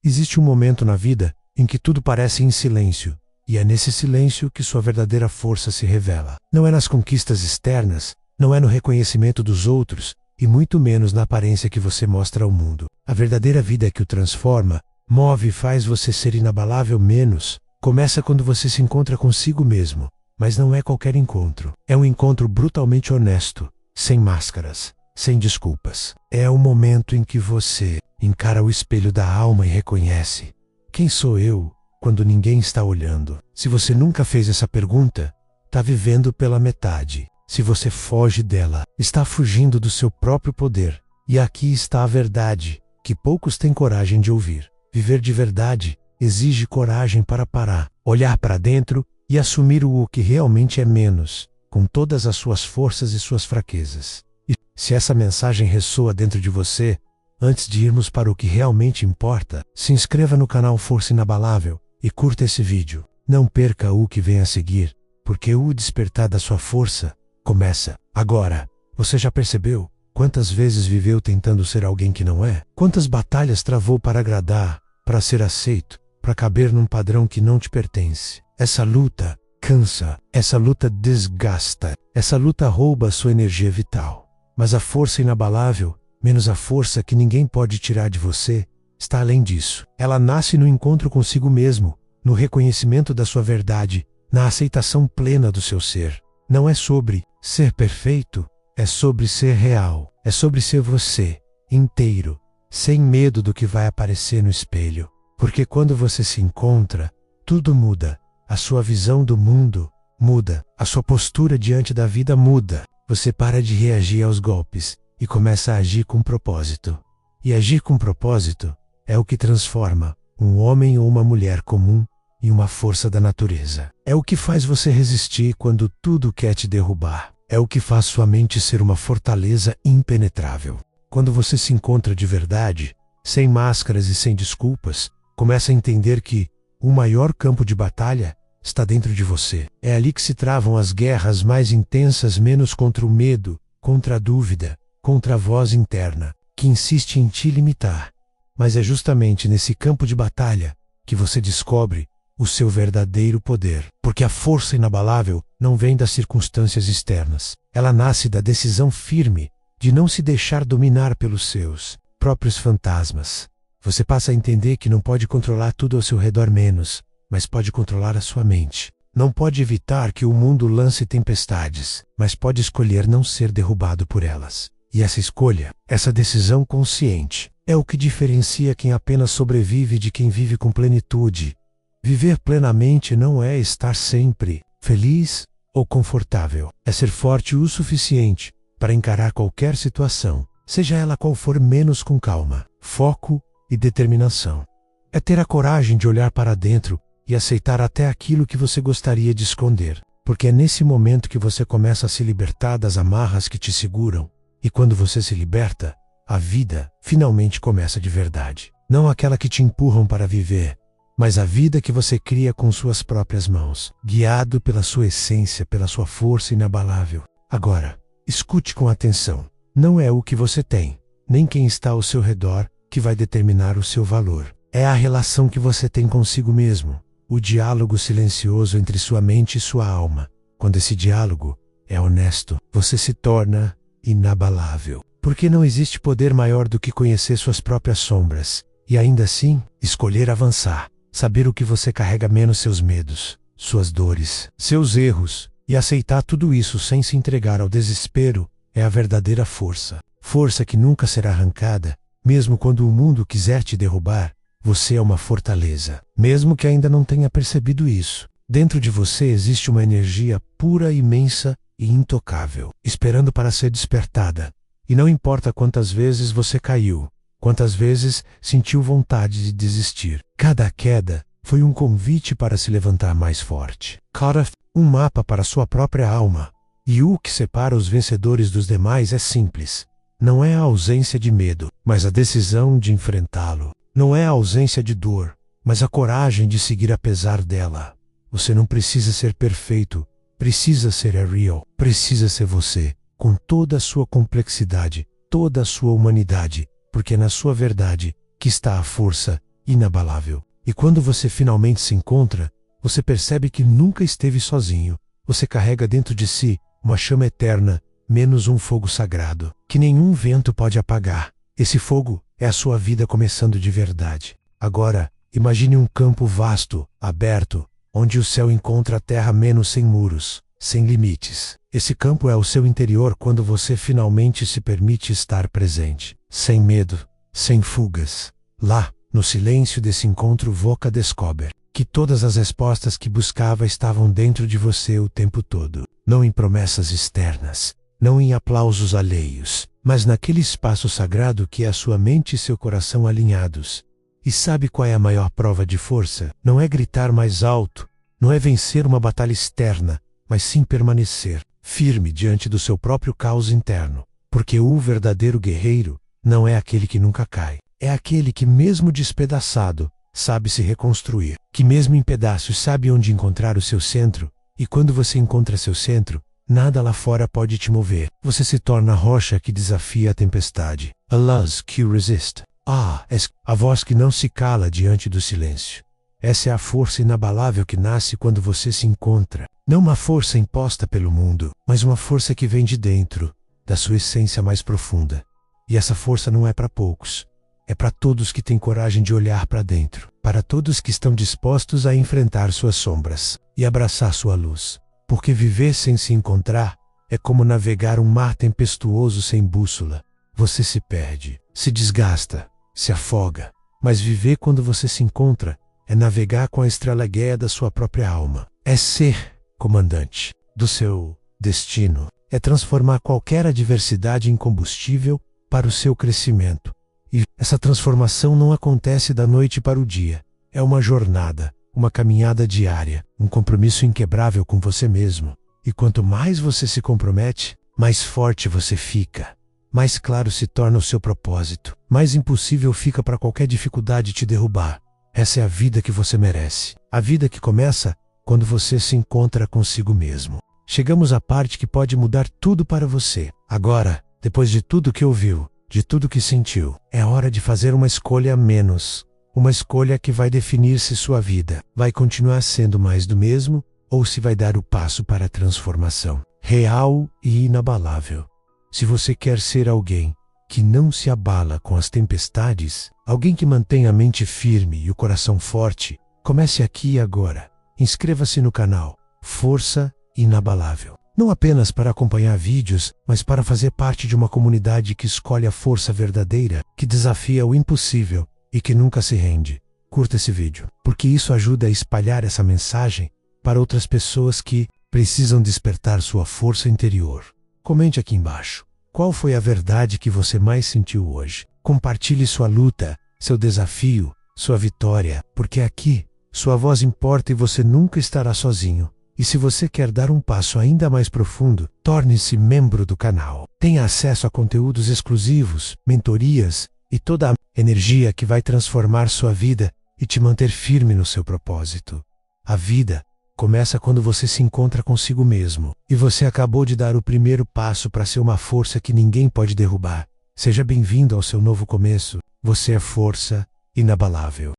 Existe um momento na vida em que tudo parece em silêncio, e é nesse silêncio que sua verdadeira força se revela. Não é nas conquistas externas, não é no reconhecimento dos outros, e muito menos na aparência que você mostra ao mundo. A verdadeira vida que o transforma, move e faz você ser inabalável menos, começa quando você se encontra consigo mesmo, mas não é qualquer encontro. É um encontro brutalmente honesto, sem máscaras, sem desculpas. É o momento em que você encara o espelho da alma e reconhece: quem sou eu quando ninguém está olhando? Se você nunca fez essa pergunta, está vivendo pela metade. Se você foge dela, está fugindo do seu próprio poder. E aqui está a verdade, que poucos têm coragem de ouvir. Viver de verdade exige coragem para parar, olhar para dentro e assumir o que realmente é menos, com todas as suas forças e suas fraquezas. E se essa mensagem ressoa dentro de você, antes de irmos para o que realmente importa, se inscreva no canal Força Inabalável e curta esse vídeo. Não perca o que vem a seguir, porque o despertar da sua força começa agora. Você já percebeu quantas vezes viveu tentando ser alguém que não é? Quantas batalhas travou para agradar, para ser aceito, para caber num padrão que não te pertence? Essa luta cansa, essa luta desgasta, essa luta rouba a sua energia vital. Mas a força inabalável, menos a força que ninguém pode tirar de você, está além disso. Ela nasce no encontro consigo mesmo, no reconhecimento da sua verdade, na aceitação plena do seu ser. Não é sobre ser perfeito, é sobre ser real, é sobre ser você, inteiro, sem medo do que vai aparecer no espelho. Porque quando você se encontra, tudo muda. A sua visão do mundo muda, a sua postura diante da vida muda. Você para de reagir aos golpes e começa a agir com propósito. E agir com propósito é o que transforma um homem ou uma mulher comum em uma força da natureza. É o que faz você resistir quando tudo quer te derrubar. É o que faz sua mente ser uma fortaleza impenetrável. Quando você se encontra de verdade, sem máscaras e sem desculpas, começa a entender que o maior campo de batalha está dentro de você. É ali que se travam as guerras mais intensas, menos contra o medo, contra a dúvida, contra a voz interna, que insiste em te limitar. Mas é justamente nesse campo de batalha que você descobre o seu verdadeiro poder. Porque a força inabalável não vem das circunstâncias externas. Ela nasce da decisão firme de não se deixar dominar pelos seus próprios fantasmas. Você passa a entender que não pode controlar tudo ao seu redor menos, mas pode controlar a sua mente. Não pode evitar que o mundo lance tempestades, mas pode escolher não ser derrubado por elas. E essa escolha, essa decisão consciente, é o que diferencia quem apenas sobrevive de quem vive com plenitude. Viver plenamente não é estar sempre feliz ou confortável. É ser forte o suficiente para encarar qualquer situação, seja ela qual for, menos com calma, foco e determinação. É ter a coragem de olhar para dentro e aceitar até aquilo que você gostaria de esconder. Porque é nesse momento que você começa a se libertar das amarras que te seguram. E quando você se liberta, a vida finalmente começa de verdade. Não aquela que te empurram para viver, mas a vida que você cria com suas próprias mãos, guiado pela sua essência, pela sua força inabalável. Agora, escute com atenção. Não é o que você tem, nem quem está ao seu redor, que vai determinar o seu valor. É a relação que você tem consigo mesmo, o diálogo silencioso entre sua mente e sua alma. Quando esse diálogo é honesto, você se torna inabalável. Porque não existe poder maior do que conhecer suas próprias sombras, e ainda assim, escolher avançar. Saber o que você carrega, menos seus medos, suas dores, seus erros, e aceitar tudo isso sem se entregar ao desespero, é a verdadeira força. Força que nunca será arrancada, mesmo quando o mundo quiser te derrubar. Você é uma fortaleza, mesmo que ainda não tenha percebido isso. Dentro de você existe uma energia pura, imensa e intocável, esperando para ser despertada. E não importa quantas vezes você caiu, quantas vezes sentiu vontade de desistir. Cada queda foi um convite para se levantar mais forte. Carta, um mapa para sua própria alma. E o que separa os vencedores dos demais é simples. Não é a ausência de medo, mas a decisão de enfrentá-lo. Não é a ausência de dor, mas a coragem de seguir apesar dela. Você não precisa ser perfeito, precisa ser real, precisa ser você, com toda a sua complexidade, toda a sua humanidade, porque é na sua verdade que está a força inabalável. E quando você finalmente se encontra, você percebe que nunca esteve sozinho. Você carrega dentro de si uma chama eterna, menos um fogo sagrado, que nenhum vento pode apagar. Esse fogo é a sua vida começando de verdade. Agora, imagine um campo vasto, aberto, onde o céu encontra a terra menos sem muros, sem limites. Esse campo é o seu interior quando você finalmente se permite estar presente, sem medo, sem fugas. Lá, no silêncio desse encontro, Voka descobre que todas as respostas que buscava estavam dentro de você o tempo todo. Não em promessas externas, não em aplausos alheios, mas naquele espaço sagrado que é a sua mente e seu coração alinhados. E sabe qual é a maior prova de força? Não é gritar mais alto, não é vencer uma batalha externa, mas sim permanecer firme diante do seu próprio caos interno. Porque o verdadeiro guerreiro não é aquele que nunca cai, é aquele que, mesmo despedaçado, sabe se reconstruir, que mesmo em pedaços sabe onde encontrar o seu centro, e quando você encontra seu centro, nada lá fora pode te mover. Você se torna a rocha que desafia a tempestade. A luz que resiste. És a voz que não se cala diante do silêncio. Essa é a força inabalável que nasce quando você se encontra. Não uma força imposta pelo mundo, mas uma força que vem de dentro, da sua essência mais profunda. E essa força não é para poucos. É para todos que têm coragem de olhar para dentro, para todos que estão dispostos a enfrentar suas sombras e abraçar sua luz. Porque viver sem se encontrar é como navegar um mar tempestuoso sem bússola. Você se perde, se desgasta, se afoga. Mas viver quando você se encontra é navegar com a estrela guia da sua própria alma. É ser comandante do seu destino. É transformar qualquer adversidade em combustível para o seu crescimento. E essa transformação não acontece da noite para o dia. É uma jornada, uma caminhada diária, um compromisso inquebrável com você mesmo. E quanto mais você se compromete, mais forte você fica. Mais claro se torna o seu propósito. Mais impossível fica para qualquer dificuldade te derrubar. Essa é a vida que você merece. A vida que começa quando você se encontra consigo mesmo. Chegamos à parte que pode mudar tudo para você. Agora, depois de tudo que ouviu, de tudo que sentiu, é hora de fazer uma escolha a menos. Uma escolha que vai definir se sua vida vai continuar sendo mais do mesmo ou se vai dar o passo para a transformação real e inabalável. Se você quer ser alguém que não se abala com as tempestades, alguém que mantém a mente firme e o coração forte, comece aqui e agora. Inscreva-se no canal Força Inabalável. Não apenas para acompanhar vídeos, mas para fazer parte de uma comunidade que escolhe a força verdadeira, que desafia o impossível e que nunca se rende. Curta esse vídeo, porque isso ajuda a espalhar essa mensagem para outras pessoas que precisam despertar sua força interior. Comente aqui embaixo. Qual foi a verdade que você mais sentiu hoje? Compartilhe sua luta, seu desafio, sua vitória, porque aqui sua voz importa e você nunca estará sozinho. E se você quer dar um passo ainda mais profundo, torne-se membro do canal. Tenha acesso a conteúdos exclusivos, mentorias e toda a energia que vai transformar sua vida e te manter firme no seu propósito. A vida começa quando você se encontra consigo mesmo. E você acabou de dar o primeiro passo para ser uma força que ninguém pode derrubar. Seja bem-vindo ao seu novo começo. Você é força inabalável.